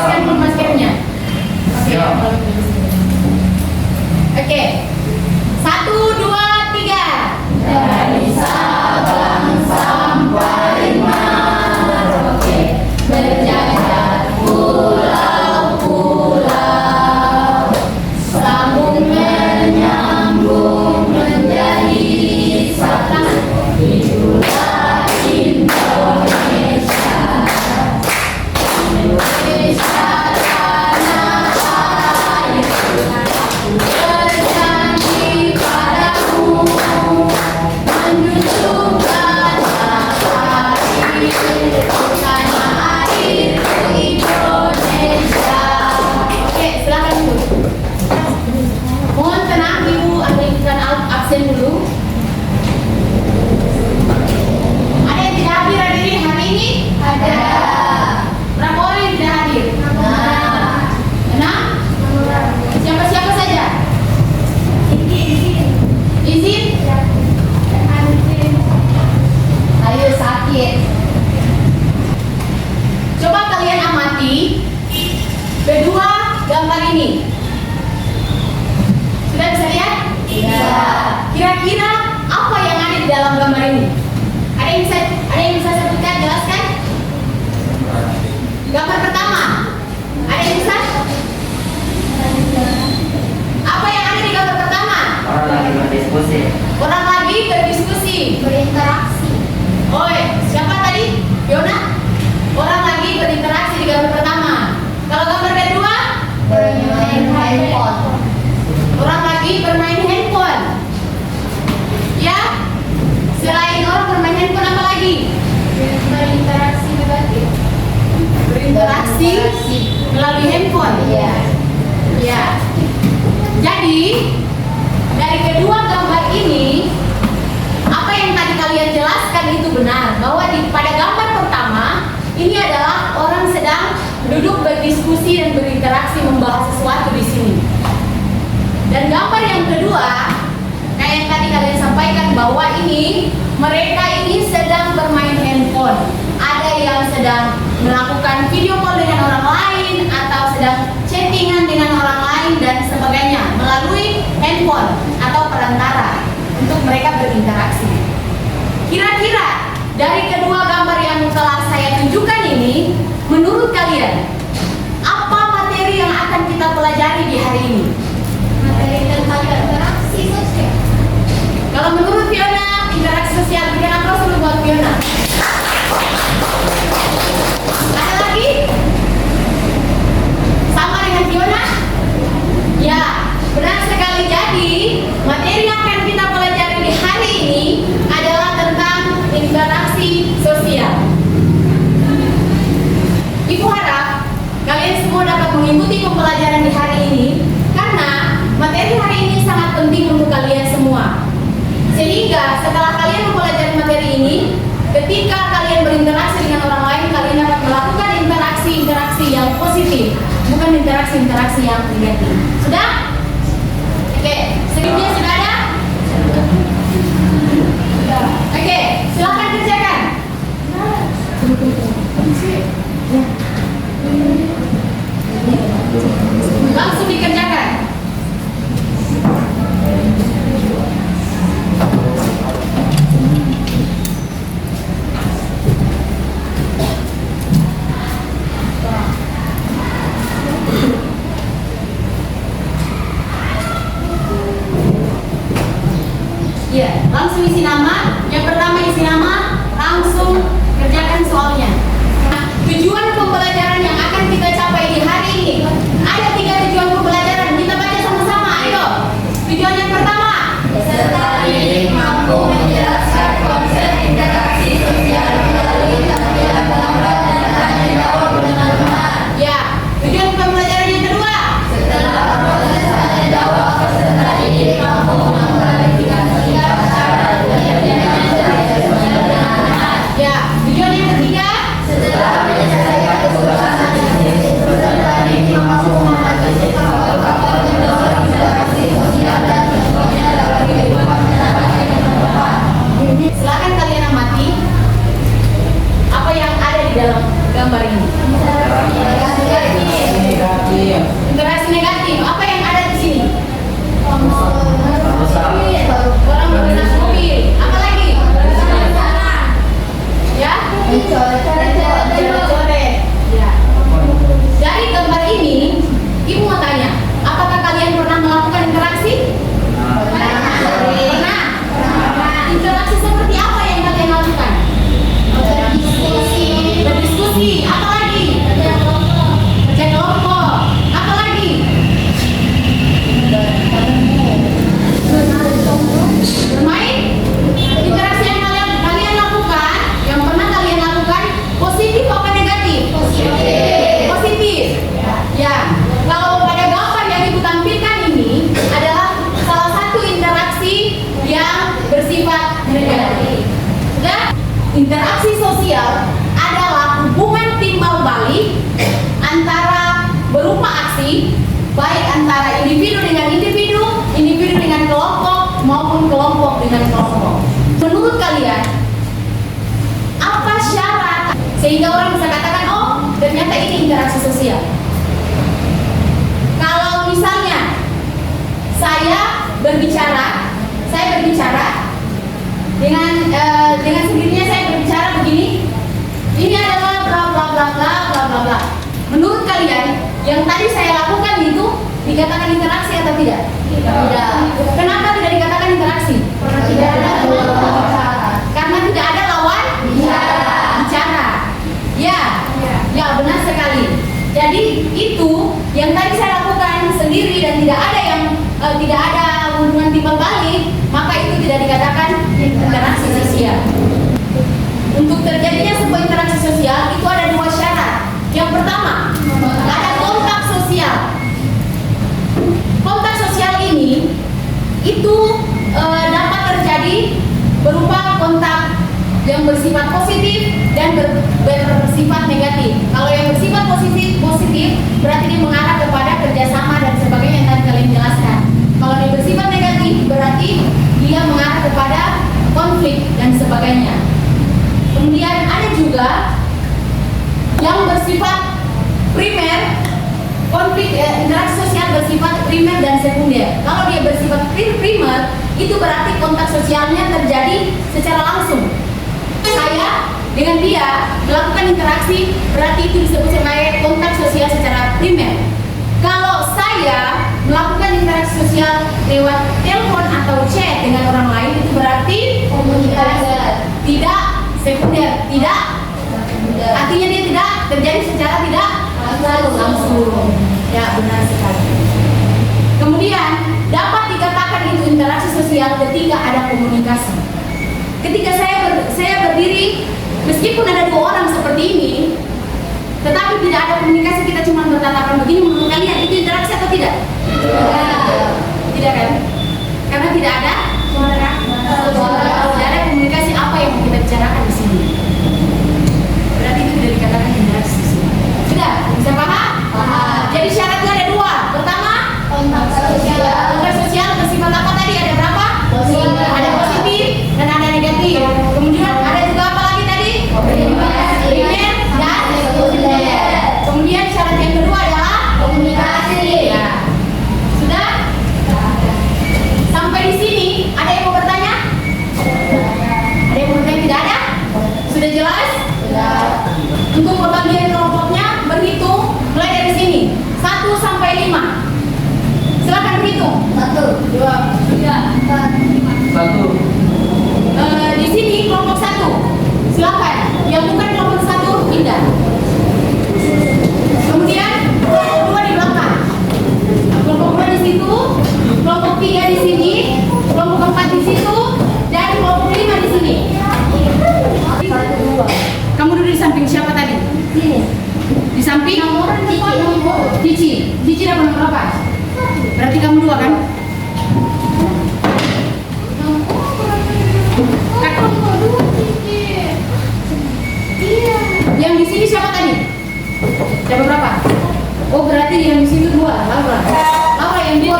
lepaskan dulu maskernya. Oke. 1, 2, 3. Dari Sabang sampai Merauke, berjajar pulau-pulau, sambung menyambung menjadi satu. Itulah Indonesia, Indonesia tanah airku, berjanji padamu menunjukkan hari tanah airku Indonesia. Oke, silakan Bu. Mohon tenang, Ibu ambilkan absen dulu. Ada yang tidak hadir hari ini? Ada. Berapa orang yang tidak hadir? Nah, 6? Siapa-siapa saja? Izin? ayo sakit. Coba kalian amati kedua gambar ini. Sudah bisa lihat? Iya. Kira-kira apa yang ada di dalam gambar ini? Ada yang bisa sebutkan, jelaskan? Gambar pertama. Ada yang bisa? Apa yang ada di gambar pertama? Orang lagi berdiskusi. Orang lagi berdiskusi. Berinteraksi. Oi, siapa tadi? Yona? Orang lagi berinteraksi di gambar pertama. Kalau gambar kedua, Bermain handphone. orang lagi bermain handphone. Ya? Selain orang bermain handphone, apa lagi? Berinteraksi negatif. Berinteraksi melalui handphone. Iya. Ya. Jadi, dari kedua gambar ini, apa yang tadi kalian jelaskan itu benar, bahwa pada gambar pertama ini adalah orang sedang duduk berdiskusi dan berinteraksi membahas sesuatu di sini. Dan gambar yang kedua, kayak yang tadi kalian sampaikan, bahwa ini mereka ini sedang bermain handphone. Ada yang sedang melakukan video call dengan orang lain atau sedang chattingan dengan orang lain dan sebagainya melalui handphone atau perantara untuk mereka berinteraksi. Kira-kira dari kedua gambar yang telah saya tunjukkan ini, menurut kalian apa materi yang akan kita pelajari di hari ini? Materi tentang interaksi sosial. Kalau menurut Fiona, interaksi sosial, berikan aplaus dulu buat Fiona. Ada lagi? Sama dengan Fiona? Ya, benar sekali. Jadi, materi yang akan kita pelajari di hari ini adalah tentang interaksi sosial. Ibu harap kalian semua dapat mengikuti pembelajaran di hari ini, karena materi hari ini sangat penting untuk kalian semua. Sehingga setelah kalian mempelajari materi ini, ketika kalian berinteraksi dengan orang lain, kalian dapat melakukan interaksi-interaksi yang positif, bukan interaksi-interaksi yang negatif. Sudah? Oke, skripnya sudah ada? Oke, silakan kerjakan. Langsung dikerjakan. Ya, langsung isi nama. Yang pertama isi nama, langsung kerjakan soalnya. Nah, tujuan pembelajaran yang akan kita capai di hari ini ada 3 tujuan pembelajaran. Kita baca sama-sama. Ayo. Tujuan yang pertama. Peserta didik mampu menjelaskan konsep interaksi sosial melalui tampilan gambar dan tanya jawab dengan benar. Ya. Tujuan pembelajaran yang kedua. Setelah proses tanya jawab, peserta didik mampu mengklarifikasi syarat kejadian yang terjadi gambar ini? Interaksi negatif. Apa yang ada di sini? Orang berusaha mobil. Apa lagi? Ya? Coret-coret. Ya. Dari gambar ini, Ibu mau tanya, apakah kalian pernah melakukan interaksi? Pernah. Interaksi seperti apa yang kalian lakukan? Berdiskusi. Apa lagi? Kerja kelompok. Apa lagi? Bermain. Interaksi yang kalian lakukan, yang pernah kalian lakukan, positif apa negatif? Positif. Ya. Kalau pada gambar yang Ibu tampilkan ini adalah salah satu interaksi yang bersifat negatif. Dan interaksi sosial adalah hubungan timbal balik antara berupa aksi, baik antara individu dengan individu, individu dengan kelompok, maupun kelompok dengan kelompok. Menurut kalian, apa syarat sehingga orang bisa katakan, oh ternyata ini interaksi sosial? Kalau misalnya saya berbicara dengan sendirinya saya berbicara begini, ini adalah bla bla bla bla bla bla bla. Menurut kalian, yang tadi saya lakukan itu dikatakan interaksi atau tidak? Tidak. Kenapa tidak dikatakan interaksi? Karena tidak ada lawan bicara. Ya, benar sekali. Jadi itu yang tadi saya lakukan sendiri dan tidak ada hubungan timbal balik, maka itu tidak dikatakan interaksi sosial. Untuk terjadinya sebuah interaksi sosial itu ada dua syarat. Yang pertama, ada kontak sosial. Kontak sosial ini itu dapat terjadi berupa kontak yang bersifat positif dan bersifat negatif. Kalau yang bersifat positif berarti dia mengarah kepada kerjasama dan sebagainya yang tadi kalian jelaskan. Kalau yang bersifat negatif berarti dia mengarah kepada konflik dan sebagainya. Kemudian ada juga yang bersifat primer, konflik interaksi sosial bersifat primer dan sekunder. Kalau dia bersifat primer, itu berarti kontak sosialnya terjadi secara langsung. Saya dengan dia melakukan interaksi, berarti itu disebut sebagai kontak sosial secara primer. Kalau saya melakukan interaksi sosial lewat telepon atau chat dengan orang lain, itu berarti komunikasi tidak sekunder, tidak. Artinya dia tidak terjadi secara tidak langsung. Ya, benar sekali. Kemudian dapat dikatakan itu interaksi sosial ketika ada komunikasi. Ketika saya berdiri, meskipun ada dua orang seperti ini, tetapi tidak ada komunikasi, kita cuma bertatapan begini, menurut kalian itu interaksi atau tidak? Tidak kan? Karena tidak ada komunikasi apa yang kita bicarakan di sini. Berarti itu tidak dikatakan interaksi sosial. Sudah? Bisa paham? Jadi syaratnya ada dua. Pertama, kontak sosial bersifat apa tadi? Ada berapa? Ada positif dan ada negatif. Kemudian ada juga apa lagi tadi? Primer dan sekunder. Kemudian syarat yang kedua adalah komunikasi. Ya. Sudah? Sampai di sini ada yang mau bertanya? Ada yang mau bertanya? Tidak ada? Sudah jelas? Sudah. Untuk pembagian kelompoknya berhitung mulai dari sini 1 sampai 5. Silakan berhitung. 1, 2, 3, 4, 5. 1. Di sini kelompok 1. Silakan. Yang bukan kelompok 1 pindah. Kemudian kelompok 2 di belakang. Kelompok 2 di situ, kelompok 3 di sini, kelompok 4 di situ, dan kelompok 5 di sini. Kamu duduk di samping siapa tadi? Sini. Di samping? Cici dapat nomor berapa? Berarti kamu 2 kan? Yang di sini siapa tadi? Dapat berapa? Oh, berarti yang di sini 2, Laura. Laura yang 2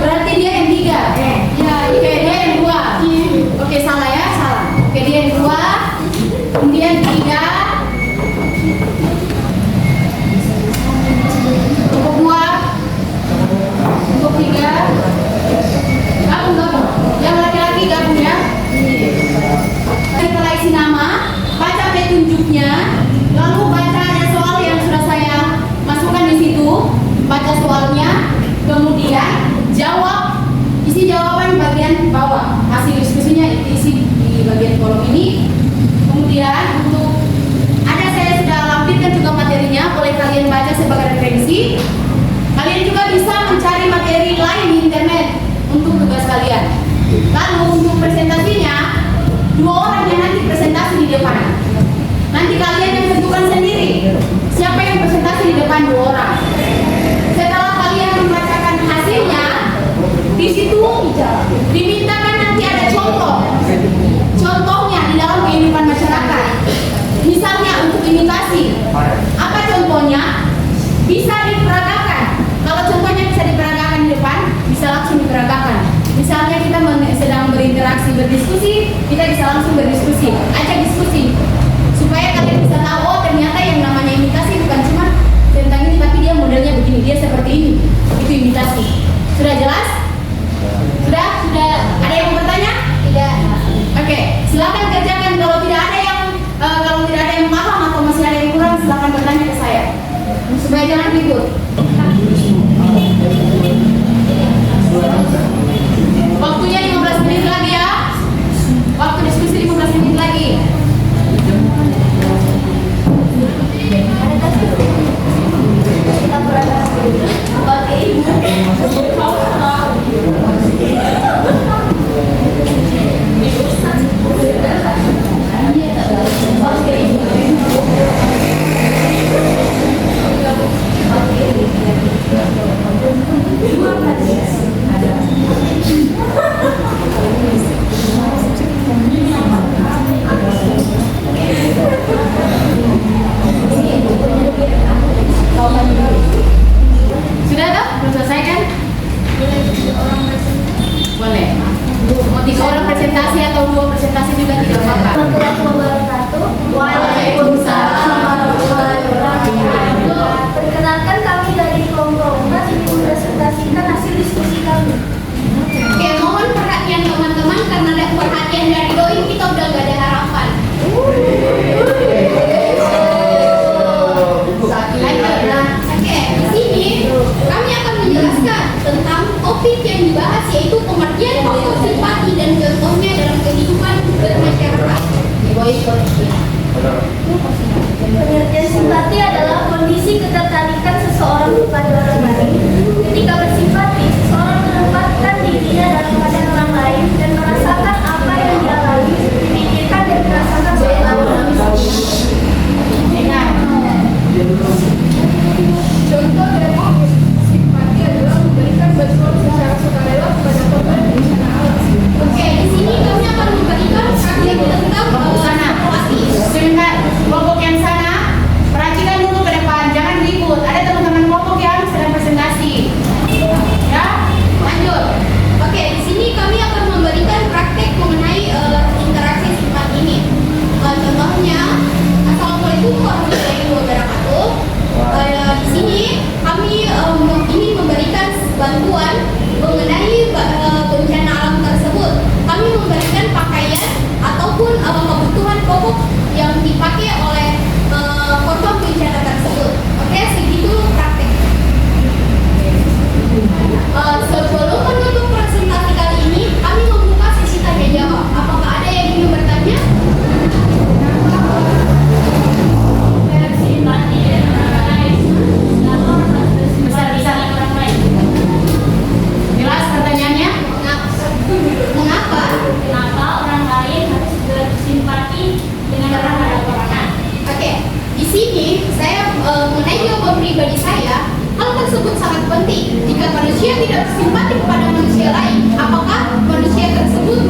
berarti dia yang 3. Oke, dia yang 2. Oke, salah ya, salah. Oke, dia yang 2. Kemudian 3. diskusinya isi di bagian kolom ini. Kemudian untuk saya sudah lampirkan juga materinya, boleh kalian baca sebagai referensi. Kalian juga bisa mencari materi lain di internet untuk tugas kalian. Lalu untuk presentasinya, 2 orang yang nanti presentasi di depan. Nanti kalian yang tentukan sendiri siapa yang presentasi di depan 2 orang. Setelah kalian membacakan hasilnya, di situ dimintakan nanti ada contohnya di dalam kehidupan masyarakat. Misalnya untuk imitasi, apa contohnya? Bisa diperagakan. Kalau contohnya bisa diperagakan di depan, bisa langsung diperagakan. Misalnya kita sedang berinteraksi, berdiskusi, kita bisa langsung berdiskusi, ajak diskusi, supaya kalian bisa tahu, oh ternyata yang namanya imitasi bukan cuma tentang ini, tapi dia modelnya begini, dia seperti ini. Itu imitasi. Sudah jelas? Sudah ada yang bertanya? Tidak. Oke, silakan kerjakan. Kalau tidak ada yang paham atau masih ada yang kurang, silakan bertanya ke saya supaya jangan ribut. Waktunya 15 menit lagi ya. Waktu diskusi 15 menit lagi. Sudah toh? Belum selesai kan? Boleh. Mau 3 orang presentasi atau 2 presentasi juga tidak apa-apa. Waalaikumsalam warahmatullahi wabarakatuh. Perkenalkan, kami dari kelompok 4 ingin mempresentasikan hasil diskusi kami. Oke, mohon perhatian teman-teman, karena ada perhatian dari doi kita udah gak ada harapan. Oke, di sini kami akan menjelaskan tentang topik yang dibahas, yaitu pengertian faktor simpati dan contohnya dalam kehidupan bermasyarakat. Pengertian simpati adalah kondisi ketertarikan seseorang kepada orang lain. Ketika bersimpati, seseorang menempatkan dirinya dalam keadaan orang lain dan merasakan apa yang dialami, dipikirkan dan merasakan oleh orang lain. Contoh dari simpati adalah memberikan bantuan secara sukarela kepada korban bencana alam. Oke, di sini kami akan memberikan praktik tentang simpati. Sebentar, kelompok yang sana perhatikan dulu ke depan, jangan ribut. Ada teman-teman kelompok yang sedang presentasi. Ya, lanjut. Oke, di sini kami akan memberikan praktek mengenai interaksi sifat ini. Contohnya, Assalamualaikum warahmatullahi wabarakatuh. Di sini kami ingin memberikan bantuan mengenai bencana alam tersebut. Kami memberikan pakaian ataupun kebutuhan pokok yang dipakai oleh korban bencana tersebut. Oke, segitu praktek. Sebelum menutup presentasi kali ini, kami membuka sesi tanya jawab. Apakah ada yang ingin bertanya? Jelas pertanyaannya? Mengapa? Kenapa orang lain harus bersimpati dengan orang lain? Oke, di sini saya mengenai jawaban pribadi saya, hal tersebut sangat penting. Jika manusia tidak bersimpati kepada manusia lain, apakah manusia tersebut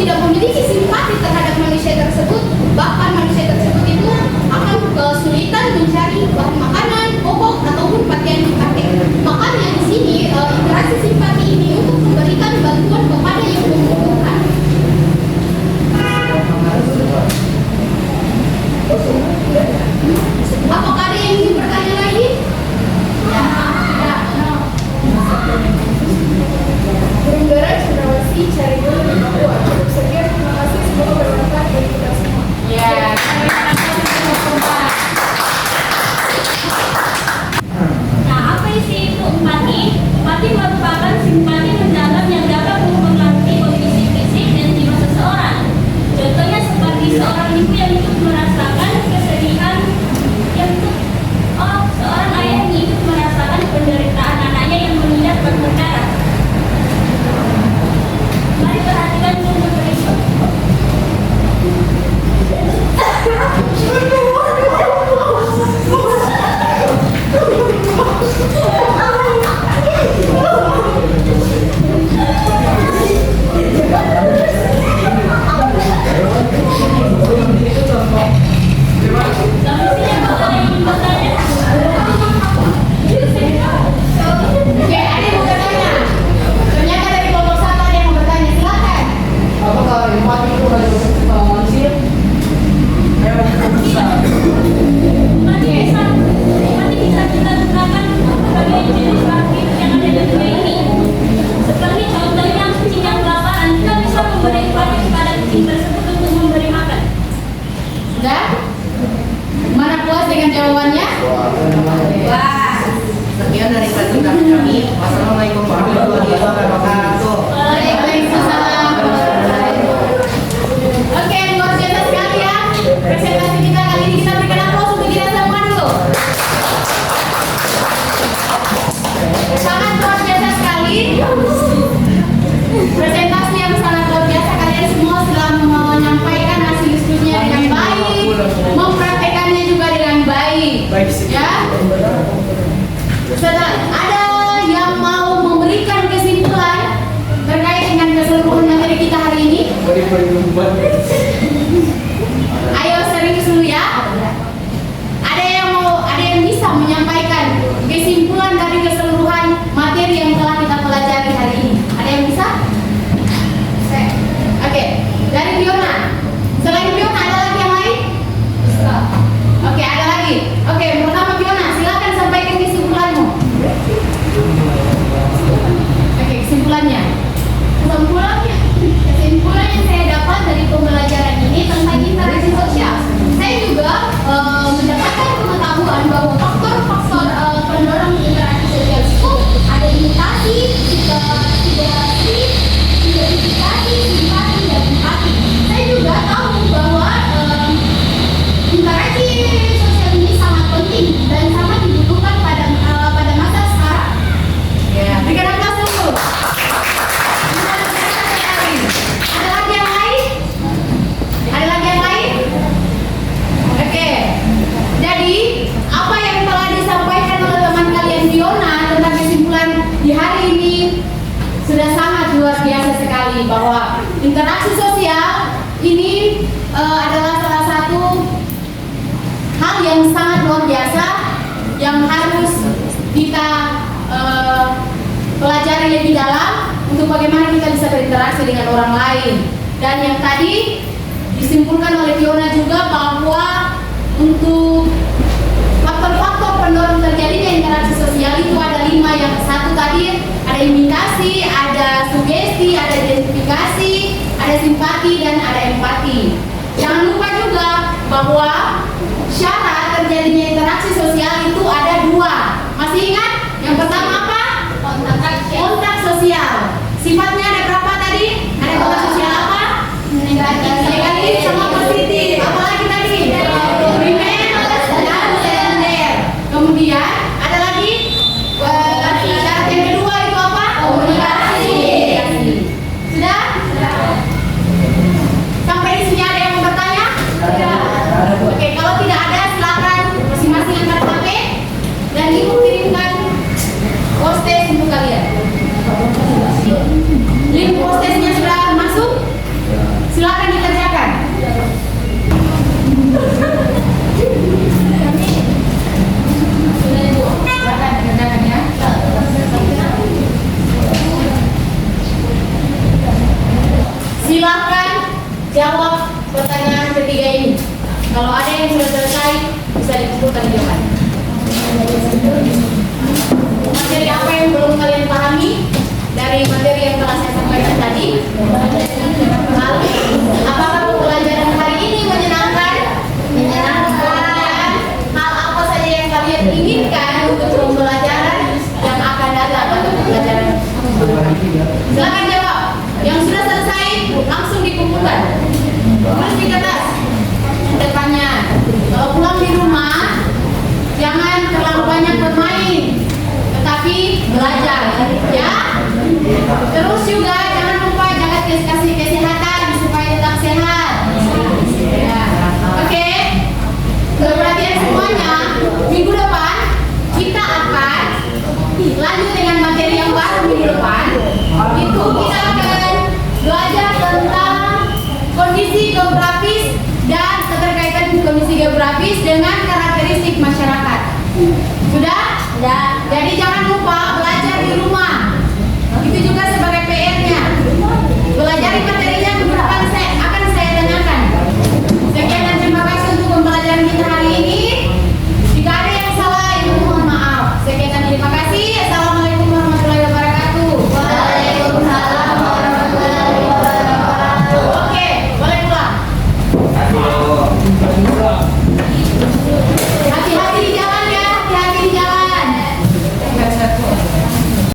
tidak memiliki simpati terhadap manusia tersebut, bahkan manusia tersebut itu akan kesulitan mencari bahan makanan, pokok ataupun pakaian dipakai. Makanya di sini interaksi simpati ini untuk memberikan bantuan kepada yang membutuhkan. Apakah ada yang ingin bertanya lagi? Burung darah Cendrawasih cari dulu di Papua. Cukup sekian, terima kasih, semoga bermanfaat bagi kita semua. Ya, terima kasih. Bupati bisa kita gunakan berbagai jenis wakil yang ada di dunia ini. Seperti contohnya kucing yang kelaparan, kita bisa memberi upah kepada kucing tersebut untuk memberi makan. Sudah? Mana puas dengan jawabannya? Wah, sekian dari presentasi kami. Wassalamualaikum warahmatullahi wabarakatuh. Waalaikumsalam. Oke, luar biasa sekali ya. Presentasi kita kali ini, kita berikan aplaus untuk kita semua dulu. Sangat luar biasa sekali. Presentasi yang sangat luar biasa. Kalian semua sudah menyampaikan hasil studinya dengan baik, mempraktekannya juga dengan baik. Ya. Ada yang mau memberikan kesimpulan terkait dengan keseluruhan materi kita hari ini? Ayo serius dulu ya. Ada yang bisa menyampaikan kesimpulan dari keseluruhan materi yang telah kita pelajari hari ini? Ada yang bisa? Oke, dari Fiona. Selain Fiona ada lagi yang lain? Oke, ada lagi. Oke, pertama Fiona, silakan sampaikan kesimpulanmu. Oke, kesimpulannya. Kesimpulan yang saya dapat dari pembelajaran ini tentang interaksi sosial. Saya juga mendapatkan pengetahuan bahwa faktor-faktor pendorong interaksi sosial itu ada imitasi, identifikasi, simpati, dan empati. Saya juga tahu bahwa interaksi sosial ini sangat penting dan sangat dibutuhkan pada masa sekarang. Ya, berikan aplaus dulu. Ada lagi yang lain? Ada lagi yang lain? Oke. Jadi, apa yang telah disampaikan oleh teman kalian Fiona tentang kesimpulan di hari ini sudah sangat luar biasa sekali, bahwa interaksi sosial ini adalah salah satu hal yang sangat luar biasa yang harus kita pelajari lebih dalam untuk bagaimana kita bisa berinteraksi dengan orang lain. Dan yang tadi disimpulkan oleh Fiona juga bahwa untuk faktor-faktor pendorong terjadinya interaksi sosial itu ada 5. Yang satu tadi ada imitasi, ada sugesti, ada identifikasi, ada simpati, dan ada empati. Jangan lupa juga bahwa syarat terjadinya interaksi sosial itu ada 2. Masih ingat? Yang pertama apa? Kontak sosial. Sifatnya ada berapa tadi? Ada kontak sosial apa? Negatif sama positif. Apalagi tadi? Primer dan sekunder. Kemudian ada lagi syarat yang kedua itu apa? Komunikasi. Sudah? Sampai di sini ada yang mau bertanya? Oke, kalau tidak ada silakan masing-masing angkat HP dan ibu kirimkan postes untuk kalian. Link postesnya sudah masuk? Silakan dikerjakan. Silakan dikerjakan ya. Silakan jawab pertanyaan ketiga ini. Kalau ada yang sudah selesai, bisa dikumpulkan di depan. Materi apa yang belum kalian pahami dari materi yang telah saya sampaikan tadi? Apakah pembelajaran hari ini menyenangkan? Menyenangkan. Hal apa saja yang kalian inginkan untuk pembelajaran yang akan datang atau pembelajaran? Silakan jawab. Yang sudah selesai langsung dikumpulkan. Tulis di kertas depannya. Kalau pulang di rumah, jangan terlalu banyak bermain, tetapi belajar, ya. Terus juga jangan lupa jaga kesehatan supaya tetap sehat. Ya. Oke. Perhatian semuanya. Minggu depan kita akan lanjut dengan materi yang baru minggu depan. Itu kita akan belajar tentang kondisi geografis dan keterkaitan kondisi geografis dengan karakteristik masyarakat. Sudah? Ya. Jadi jangan lupa